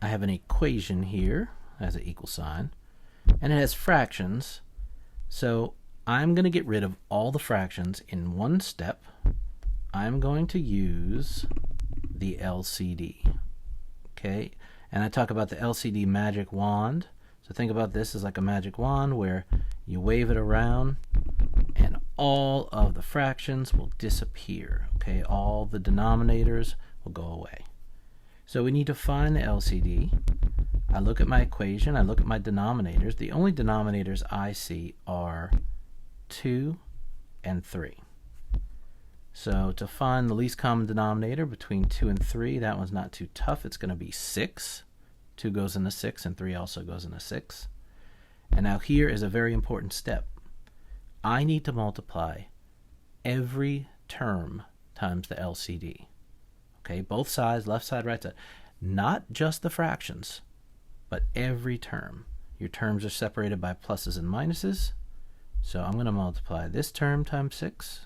have an equation here, has an equal sign, and it has fractions. So I'm going to get rid of all the fractions in one step. I'm going to use the LCD. Okay, and I talk about the LCD magic wand. So think about this as like a magic wand where you wave it around and all of the fractions will disappear. Okay, all the denominators will go away. So we need to find the LCD. I look at my equation, I look at my denominators. The only denominators I see are 2 and 3. So to find the least common denominator between 2 and 3, that one's not too tough. It's going to be 6. 2 goes into 6 and 3 also goes into 6. And now here is a very important step. I need to multiply every term times the LCD. Okay, both sides, left side, right side. Not just the fractions, but every term. Your terms are separated by pluses and minuses. So I'm going to multiply this term times 6.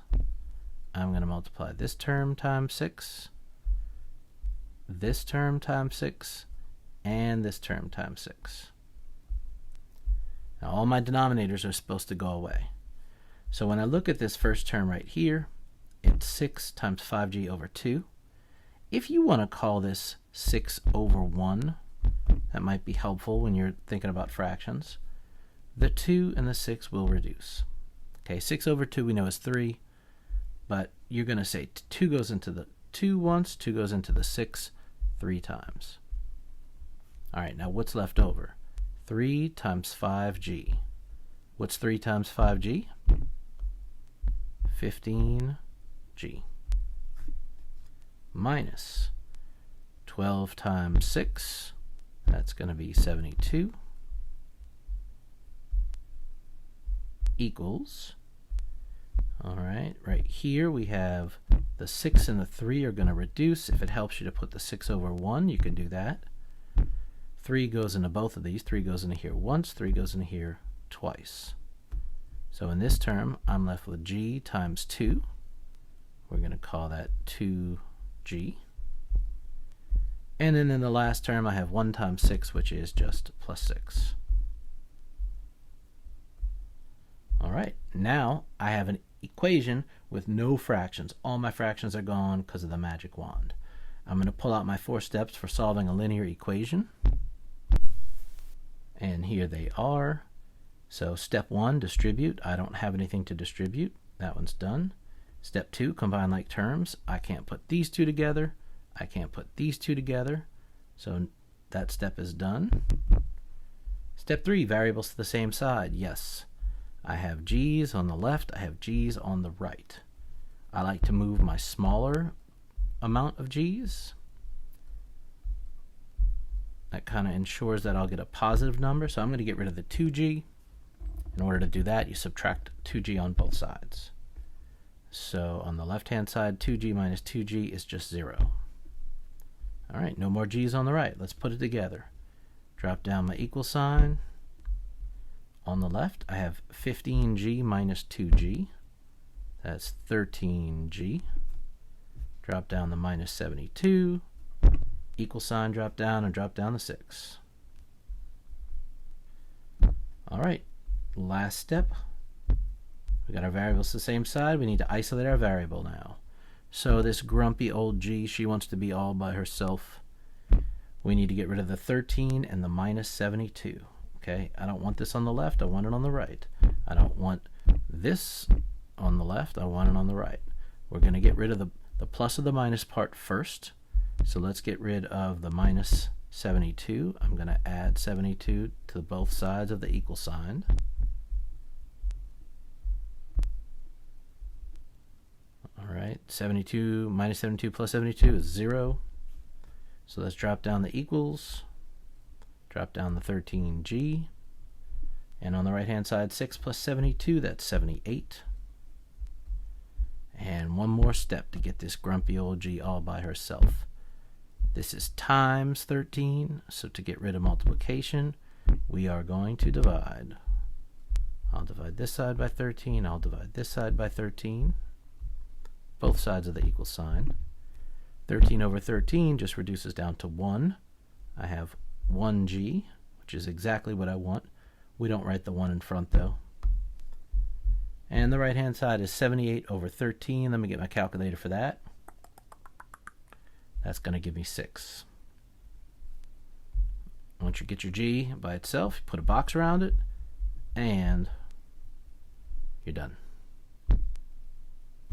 I'm going to multiply this term times 6, this term times 6, and this term times 6. Now all my denominators are supposed to go away. So when I look at this first term right here, it's 6 times 5g over 2. If you want to call this 6 over 1, that might be helpful when you're thinking about fractions. The 2 and the 6 will reduce. Okay, 6 over 2 we know is 3, but you're going to say 2 goes into the 2 once, 2 goes into the 6 3 times. All right, now what's left over? 3 times 5g. What's 3 times 5g? 15g. Minus 12 times 6, that's going to be 72, equals, all right here we have the 6 and the 3 are going to reduce. If it helps you to put the 6 over 1, you can do that. 3 goes into both of these. 3 goes into here once, 3 goes into here twice. So in this term, I'm left with g times 2. We're going to call that 2g. And then in the last term, I have 1 times 6, which is just plus 6. All right, now I have an equation with no fractions. All my fractions are gone because of the magic wand. I'm going to pull out my 4 steps for solving a linear equation. And here they are. So step 1, distribute. I don't have anything to distribute. That one's done. Step 2, combine like terms. I can't put these two together. I can't put these two together. So that step is done. Step 3, variables to the same side. Yes. I have g's on the left. I have g's on the right. I like to move my smaller amount of g's. That kind of ensures that I'll get a positive number. So I'm going to get rid of the 2g. In order to do that, you subtract 2g on both sides. So on the left-hand side, 2g minus 2g is just 0. All right, no more g's on the right. Let's put it together. Drop down my equal sign. On the left, I have 15g minus 2g. That's 13g. Drop down the minus 72. Equal sign, drop down, and drop down the 6. All right, last step. We got our variables the same side. We need to isolate our variable now. So this grumpy old g, she wants to be all by herself. We need to get rid of the 13 and the minus 72. Okay, I don't want this on the left, I want it on the right. I don't want this on the left, I want it on the right. We're going to get rid of the plus of the minus part first. So let's get rid of the minus 72. I'm going to add 72 to both sides of the equal sign. All right, 72 minus 72 plus 72 is 0. So let's drop down the equals. Drop down the 13g, and on the right hand side 6 plus 72, that's 78. And one more step to get this grumpy old g all by herself. This is times 13, so to get rid of multiplication we are going to divide. I'll divide this side by 13, I'll divide this side by 13, both sides of the equal sign. 13 over 13 just reduces down to 1. I have 1g, which is exactly what I want. We don't write the 1 in front though. And the right hand side is 78 over 13. Let me get my calculator for that. That's going to give me 6. Once you get your g by itself, you put a box around it, and you're done.